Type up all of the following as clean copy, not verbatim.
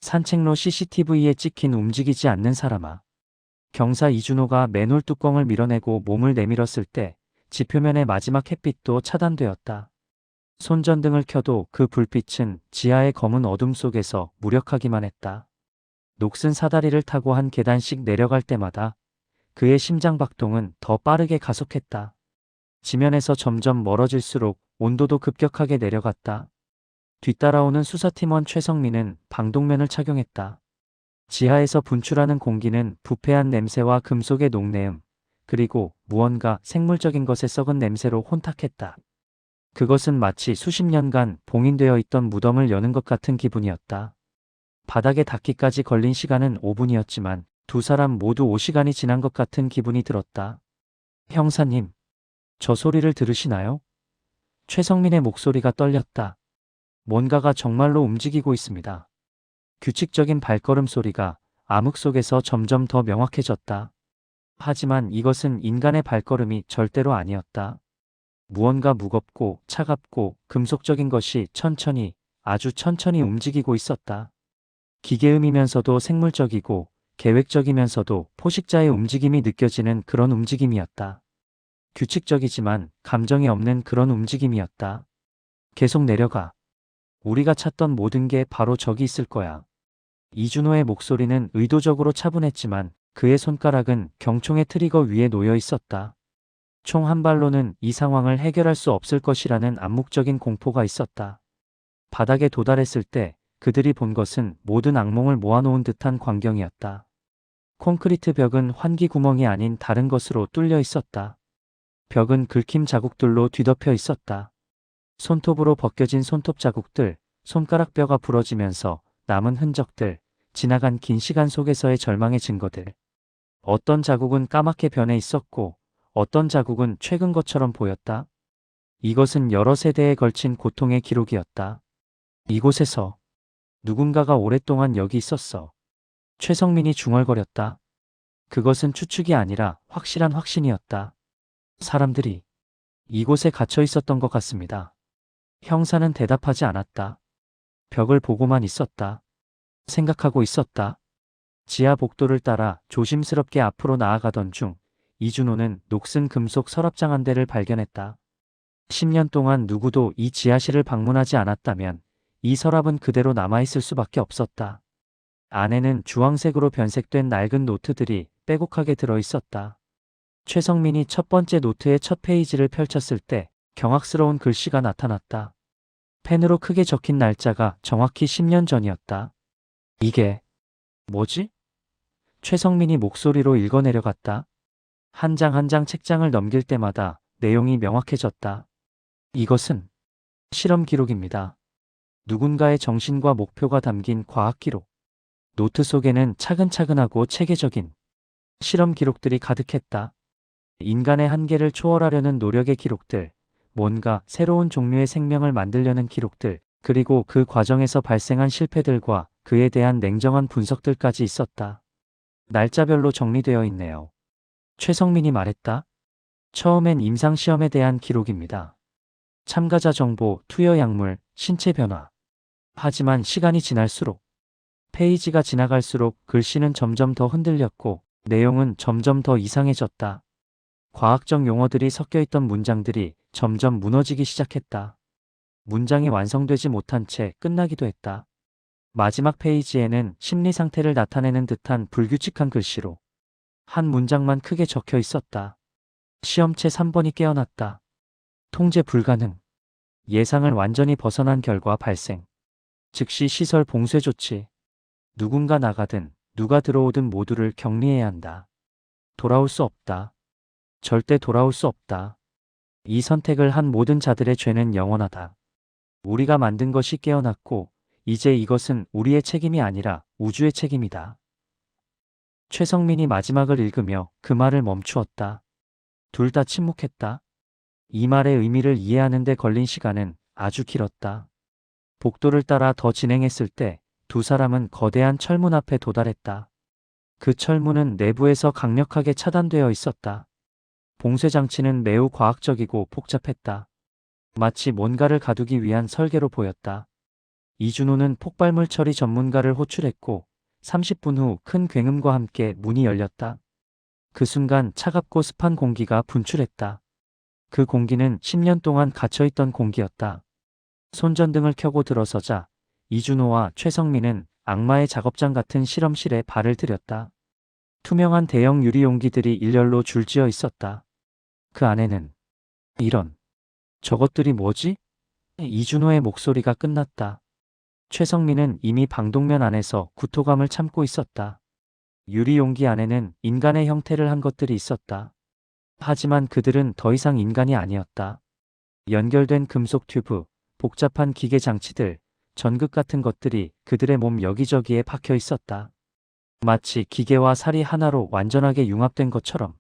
산책로 CCTV에 찍힌 움직이지 않는 사람아. 경사 이준호가 맨홀 뚜껑을 밀어내고 몸을 내밀었을 때 지표면의 마지막 햇빛도 차단되었다. 손전등을 켜도 그 불빛은 지하의 검은 어둠 속에서 무력하기만 했다. 녹슨 사다리를 타고 한 계단씩 내려갈 때마다 그의 심장 박동은 더 빠르게 가속했다. 지면에서 점점 멀어질수록 온도도 급격하게 내려갔다. 뒤따라오는 수사팀원 최성민은 방독면을 착용했다. 지하에서 분출하는 공기는 부패한 냄새와 금속의 녹내음, 그리고 무언가 생물적인 것의 썩은 냄새로 혼탁했다. 그것은 마치 수십 년간 봉인되어 있던 무덤을 여는 것 같은 기분이었다. 바닥에 닿기까지 걸린 시간은 5분이었지만 두 사람 모두 5시간이 지난 것 같은 기분이 들었다. 형사님, 저 소리를 들으시나요? 최성민의 목소리가 떨렸다. 뭔가가 정말로 움직이고 있습니다. 규칙적인 발걸음 소리가 암흑 속에서 점점 더 명확해졌다. 하지만 이것은 인간의 발걸음이 절대로 아니었다. 무언가 무겁고 차갑고 금속적인 것이 천천히, 아주 천천히 움직이고 있었다. 기계음이면서도 생물적이고 계획적이면서도 포식자의 움직임이 느껴지는 그런 움직임이었다. 규칙적이지만 감정이 없는 그런 움직임이었다. 계속 내려가. 우리가 찾던 모든 게 바로 저기 있을 거야. 이준호의 목소리는 의도적으로 차분했지만 그의 손가락은 경총의 트리거 위에 놓여 있었다. 총 한 발로는 이 상황을 해결할 수 없을 것이라는 암묵적인 공포가 있었다. 바닥에 도달했을 때 그들이 본 것은 모든 악몽을 모아놓은 듯한 광경이었다. 콘크리트 벽은 환기 구멍이 아닌 다른 것으로 뚫려 있었다. 벽은 긁힘 자국들로 뒤덮여 있었다. 손톱으로 벗겨진 손톱 자국들, 손가락 뼈가 부러지면서 남은 흔적들, 지나간 긴 시간 속에서의 절망의 증거들. 어떤 자국은 까맣게 변해 있었고 어떤 자국은 최근 것처럼 보였다. 이것은 여러 세대에 걸친 고통의 기록이었다. 이곳에서 누군가가 오랫동안 여기 있었어. 최성민이 중얼거렸다. 그것은 추측이 아니라 확실한 확신이었다. 사람들이 이곳에 갇혀 있었던 것 같습니다. 형사는 대답하지 않았다. 벽을 보고만 있었다. 생각하고 있었다. 지하 복도를 따라 조심스럽게 앞으로 나아가던 중 이준호는 녹슨 금속 서랍장 한 대를 발견했다. 10년 동안 누구도 이 지하실을 방문하지 않았다면 이 서랍은 그대로 남아있을 수밖에 없었다. 안에는 주황색으로 변색된 낡은 노트들이 빼곡하게 들어있었다. 최성민이 첫 번째 노트의 첫 페이지를 펼쳤을 때 경악스러운 글씨가 나타났다. 펜으로 크게 적힌 날짜가 정확히 10년 전이었다. 이게 뭐지? 최성민이 목소리로 읽어내려갔다. 한 장 한 장 책장을 넘길 때마다 내용이 명확해졌다. 이것은 실험 기록입니다. 누군가의 정신과 목표가 담긴 과학 기록. 노트 속에는 차근차근하고 체계적인 실험 기록들이 가득했다. 인간의 한계를 초월하려는 노력의 기록들, 뭔가 새로운 종류의 생명을 만들려는 기록들, 그리고 그 과정에서 발생한 실패들과 그에 대한 냉정한 분석들까지 있었다. 날짜별로 정리되어 있네요. 최성민이 말했다. 처음엔 임상시험에 대한 기록입니다. 참가자 정보, 투여 약물, 신체 변화. 하지만 시간이 지날수록, 페이지가 지나갈수록 글씨는 점점 더 흔들렸고 내용은 점점 더 이상해졌다. 과학적 용어들이 섞여있던 문장들이 점점 무너지기 시작했다. 문장이 완성되지 못한 채 끝나기도 했다. 마지막 페이지에는 심리 상태를 나타내는 듯한 불규칙한 글씨로 한 문장만 크게 적혀 있었다. 시험체 3번이 깨어났다. 통제 불가능. 예상을 완전히 벗어난 결과 발생. 즉시 시설 봉쇄 조치. 누군가 나가든 누가 들어오든 모두를 격리해야 한다. 돌아올 수 없다. 절대 돌아올 수 없다. 이 선택을 한 모든 자들의 죄는 영원하다. 우리가 만든 것이 깨어났고 이제 이것은 우리의 책임이 아니라 우주의 책임이다. 최성민이 마지막을 읽으며 그 말을 멈추었다. 둘 다 침묵했다. 이 말의 의미를 이해하는 데 걸린 시간은 아주 길었다. 복도를 따라 더 진행했을 때 두 사람은 거대한 철문 앞에 도달했다. 그 철문은 내부에서 강력하게 차단되어 있었다. 봉쇄 장치는 매우 과학적이고 복잡했다. 마치 뭔가를 가두기 위한 설계로 보였다. 이준호는 폭발물 처리 전문가를 호출했고 30분 후 큰 굉음과 함께 문이 열렸다. 그 순간 차갑고 습한 공기가 분출했다. 그 공기는 10년 동안 갇혀있던 공기였다. 손전등을 켜고 들어서자 이준호와 최성민은 악마의 작업장 같은 실험실에 발을 들였다. 투명한 대형 유리 용기들이 일렬로 줄지어 있었다. 그 안에는 이런 저것들이 뭐지? 이준호의 목소리가 끝났다. 최성민은 이미 방독면 안에서 구토감을 참고 있었다. 유리 용기 안에는 인간의 형태를 한 것들이 있었다. 하지만 그들은 더 이상 인간이 아니었다. 연결된 금속 튜브, 복잡한 기계 장치들, 전극 같은 것들이 그들의 몸 여기저기에 박혀 있었다. 마치 기계와 살이 하나로 완전하게 융합된 것처럼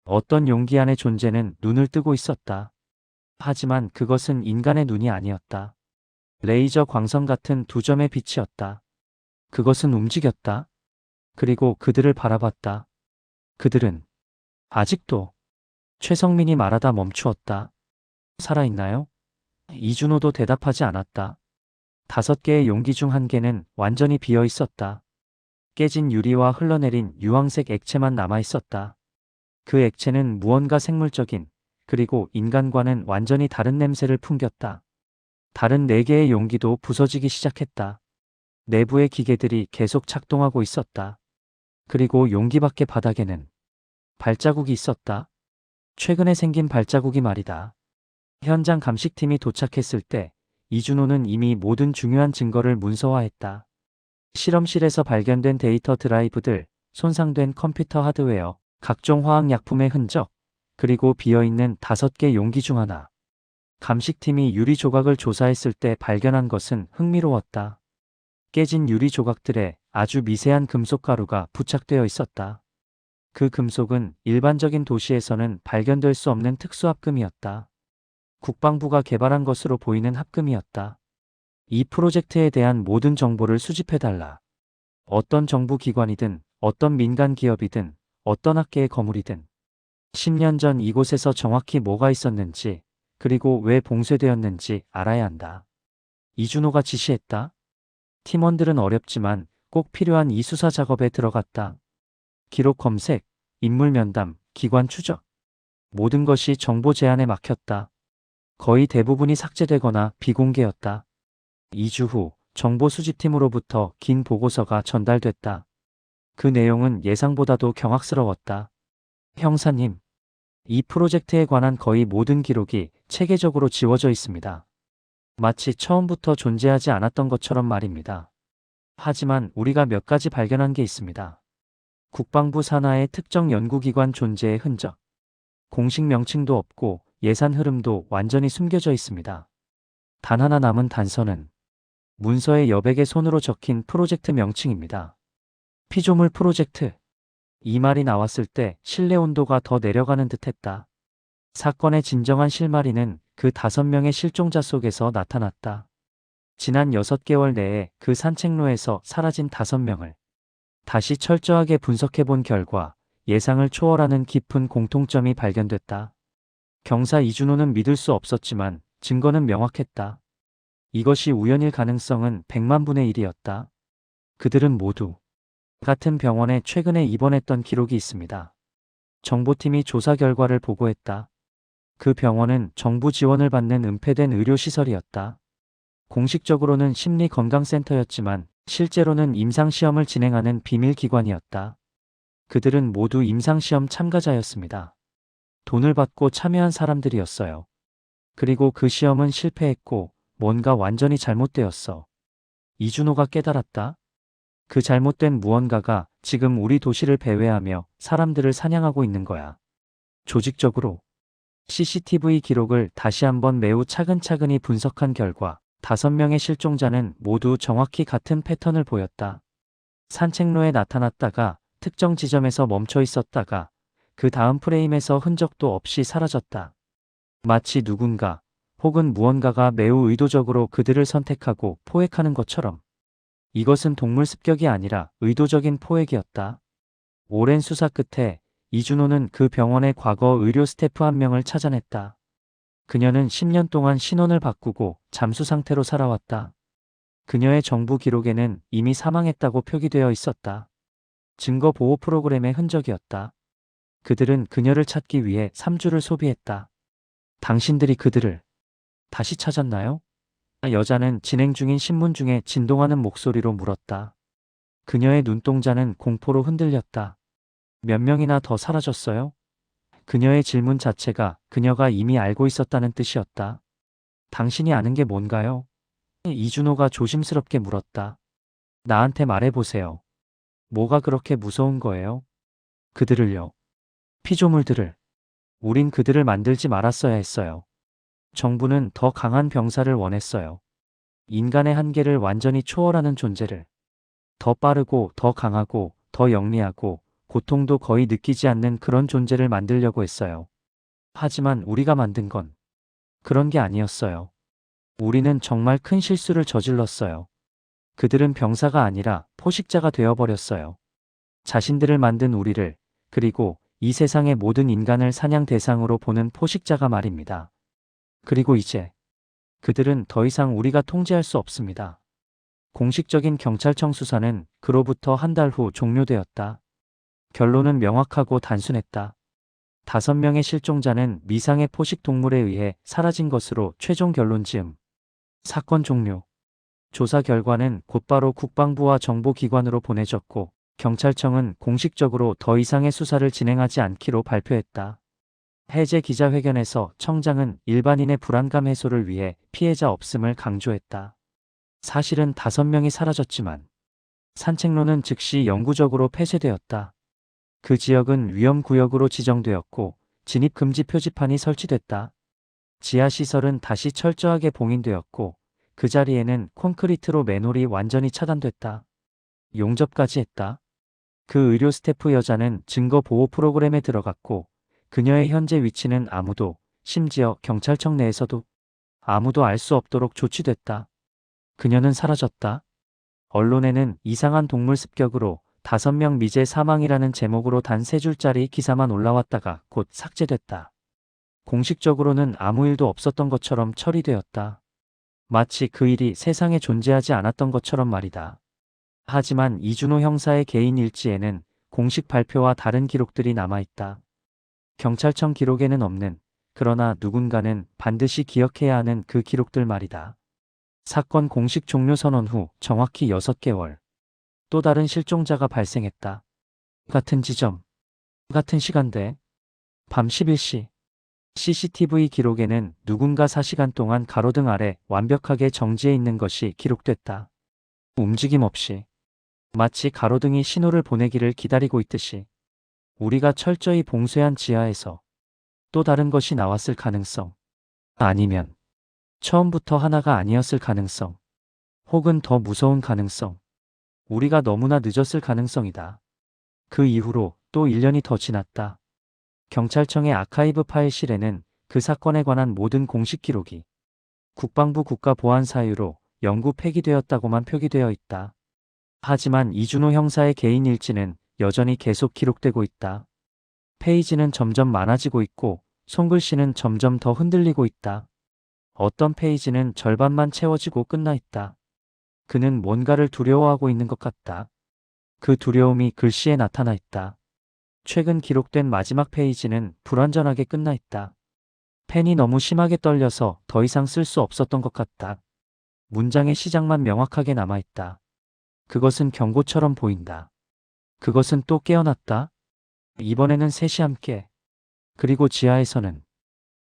어떤 용기 안의 존재는 눈을 뜨고 있었다. 하지만 그것은 인간의 눈이 아니었다. 레이저 광선 같은 두 점의 빛이었다. 그것은 움직였다. 그리고 그들을 바라봤다. 그들은 아직도 최성민이 말하다 멈추었다. 살아있나요? 이준호도 대답하지 않았다. 5개의 용기 중 1개는 완전히 비어 있었다. 깨진 유리와 흘러내린 유황색 액체만 남아 있었다. 그 액체는 무언가 생물적인, 그리고 인간과는 완전히 다른 냄새를 풍겼다. 다른 4개의 용기도 부서지기 시작했다. 내부의 기계들이 계속 작동하고 있었다. 그리고 용기 밖의 바닥에는 발자국이 있었다. 최근에 생긴 발자국이 말이다. 현장 감식팀이 도착했을 때 이준호는 이미 모든 중요한 증거를 문서화했다. 실험실에서 발견된 데이터 드라이브들, 손상된 컴퓨터 하드웨어, 각종 화학약품의 흔적, 그리고 비어있는 5개 용기 중 하나. 감식팀이 유리 조각을 조사했을 때 발견한 것은 흥미로웠다. 깨진 유리 조각들에 아주 미세한 금속 가루가 부착되어 있었다. 그 금속은 일반적인 도시에서는 발견될 수 없는 특수합금이었다. 국방부가 개발한 것으로 보이는 합금이었다. 이 프로젝트에 대한 모든 정보를 수집해달라. 어떤 정부 기관이든, 어떤 민간 기업이든, 어떤 학계의 거물이든 10년 전 이곳에서 정확히 뭐가 있었는지, 그리고 왜 봉쇄되었는지 알아야 한다. 이준호가 지시했다. 팀원들은 어렵지만 꼭 필요한 이 수사 작업에 들어갔다. 기록 검색, 인물 면담, 기관 추적. 모든 것이 정보 제한에 막혔다. 거의 대부분이 삭제되거나 비공개였다. 2주 후 정보 수집팀으로부터 긴 보고서가 전달됐다. 그 내용은 예상보다도 경악스러웠다. 형사님, 이 프로젝트에 관한 거의 모든 기록이 체계적으로 지워져 있습니다. 마치 처음부터 존재하지 않았던 것처럼 말입니다. 하지만 우리가 몇 가지 발견한 게 있습니다. 국방부 산하의 특정 연구기관 존재의 흔적. 공식 명칭도 없고 예산 흐름도 완전히 숨겨져 있습니다. 단 하나 남은 단서는 문서에 여백의 손으로 적힌 프로젝트 명칭입니다. 피조물 프로젝트. 이 말이 나왔을 때 신뢰 온도가 더 내려가는 듯했다. 사건의 진정한 실마리는 그 5명의 실종자 속에서 나타났다. 지난 6개월 내에 그 산책로에서 사라진 5명을 다시 철저하게 분석해본 결과 예상을 초월하는 깊은 공통점이 발견됐다. 경사 이준호는 믿을 수 없었지만 증거는 명확했다. 이것이 우연일 가능성은 100만 분의 1이었다. 그들은 모두 같은 병원에 최근에 입원했던 기록이 있습니다. 정보팀이 조사 결과를 보고했다. 그 병원은 정부 지원을 받는 은폐된 의료시설이었다. 공식적으로는 심리건강센터였지만 실제로는 임상시험을 진행하는 비밀기관이었다. 그들은 모두 임상시험 참가자였습니다. 돈을 받고 참여한 사람들이었어요. 그리고 그 시험은 실패했고 뭔가 완전히 잘못되었어. 이준호가 깨달았다. 그 잘못된 무언가가 지금 우리 도시를 배회하며 사람들을 사냥하고 있는 거야. 조직적으로 CCTV 기록을 다시 한번 매우 차근차근히 분석한 결과 5명의 실종자는 모두 정확히 같은 패턴을 보였다. 산책로에 나타났다가 특정 지점에서 멈춰 있었다가 그 다음 프레임에서 흔적도 없이 사라졌다. 마치 누군가 혹은 무언가가 매우 의도적으로 그들을 선택하고 포획하는 것처럼. 이것은 동물 습격이 아니라 의도적인 포획이었다. 오랜 수사 끝에 이준호는 그 병원의 과거 의료 스태프 한 명을 찾아냈다. 그녀는 10년 동안 신원을 바꾸고 잠수 상태로 살아왔다. 그녀의 정부 기록에는 이미 사망했다고 표기되어 있었다. 증거 보호 프로그램의 흔적이었다. 그들은 그녀를 찾기 위해 3주를 소비했다. 당신들이 그들을 다시 찾았나요? 여자는 진행 중인 신문 중에 진동하는 목소리로 물었다. 그녀의 눈동자는 공포로 흔들렸다. 몇 명이나 더 사라졌어요? 그녀의 질문 자체가 그녀가 이미 알고 있었다는 뜻이었다. 당신이 아는 게 뭔가요? 이준호가 조심스럽게 물었다. 나한테 말해보세요. 뭐가 그렇게 무서운 거예요? 그들을요. 피조물들을. 우린 그들을 만들지 말았어야 했어요. 정부는 더 강한 병사를 원했어요. 인간의 한계를 완전히 초월하는 존재를. 더 빠르고 더 강하고 더 영리하고 고통도 거의 느끼지 않는 그런 존재를 만들려고 했어요. 하지만 우리가 만든 건 그런 게 아니었어요. 우리는 정말 큰 실수를 저질렀어요. 그들은 병사가 아니라 포식자가 되어버렸어요. 자신들을 만든 우리를, 그리고 이 세상의 모든 인간을 사냥 대상으로 보는 포식자가 말입니다. 그리고 이제 그들은 더 이상 우리가 통제할 수 없습니다. 공식적인 경찰청 수사는 그로부터 한 달 후 종료되었다. 결론은 명확하고 단순했다. 5명의 실종자는 미상의 포식 동물에 의해 사라진 것으로 최종 결론 지음. 사건 종료. 조사 결과는 곧바로 국방부와 정보기관으로 보내졌고, 경찰청은 공식적으로 더 이상의 수사를 진행하지 않기로 발표했다. 해제 기자회견에서 청장은 일반인의 불안감 해소를 위해 피해자 없음을 강조했다. 사실은 5명이 사라졌지만 산책로는 즉시 영구적으로 폐쇄되었다. 그 지역은 위험구역으로 지정되었고 진입금지 표지판이 설치됐다. 지하시설은 다시 철저하게 봉인되었고 그 자리에는 콘크리트로 맨홀이 완전히 차단됐다. 용접까지 했다. 그 의료 스태프 여자는 증거 보호 프로그램에 들어갔고 그녀의 현재 위치는 아무도, 심지어 경찰청 내에서도 아무도 알 수 없도록 조치됐다. 그녀는 사라졌다. 언론에는 이상한 동물 습격으로 5명 미제 사망이라는 제목으로 단 3줄짜리 기사만 올라왔다가 곧 삭제됐다. 공식적으로는 아무 일도 없었던 것처럼 처리되었다. 마치 그 일이 세상에 존재하지 않았던 것처럼 말이다. 하지만 이준호 형사의 개인 일지에는 공식 발표와 다른 기록들이 남아있다. 경찰청 기록에는 없는, 그러나 누군가는 반드시 기억해야 하는 그 기록들 말이다. 사건 공식 종료 선언 후 정확히 6개월. 또 다른 실종자가 발생했다. 같은 지점, 같은 시간대, 밤 11시. CCTV 기록에는 누군가 4시간 동안 가로등 아래 완벽하게 정지해 있는 것이 기록됐다. 움직임 없이. 마치 가로등이 신호를 보내기를 기다리고 있듯이. 우리가 철저히 봉쇄한 지하에서 또 다른 것이 나왔을 가능성. 아니면 처음부터 하나가 아니었을 가능성. 혹은 더 무서운 가능성. 우리가 너무나 늦었을 가능성이다. 그 이후로 또 1년이 더 지났다. 경찰청의 아카이브 파일실에는 그 사건에 관한 모든 공식 기록이 국방부 국가보안 사유로 영구 폐기되었다고만 표기되어 있다. 하지만 이준호 형사의 개인 일지는 여전히 계속 기록되고 있다. 페이지는 점점 많아지고 있고 손글씨는 점점 더 흔들리고 있다. 어떤 페이지는 절반만 채워지고 끝나 있다. 그는 뭔가를 두려워하고 있는 것 같다. 그 두려움이 글씨에 나타나 있다. 최근 기록된 마지막 페이지는 불완전하게 끝나 있다. 펜이 너무 심하게 떨려서 더 이상 쓸 수 없었던 것 같다. 문장의 시작만 명확하게 남아 있다. 그것은 경고처럼 보인다. 그것은 또 깨어났다. 이번에는 셋이 함께. 그리고 지하에서는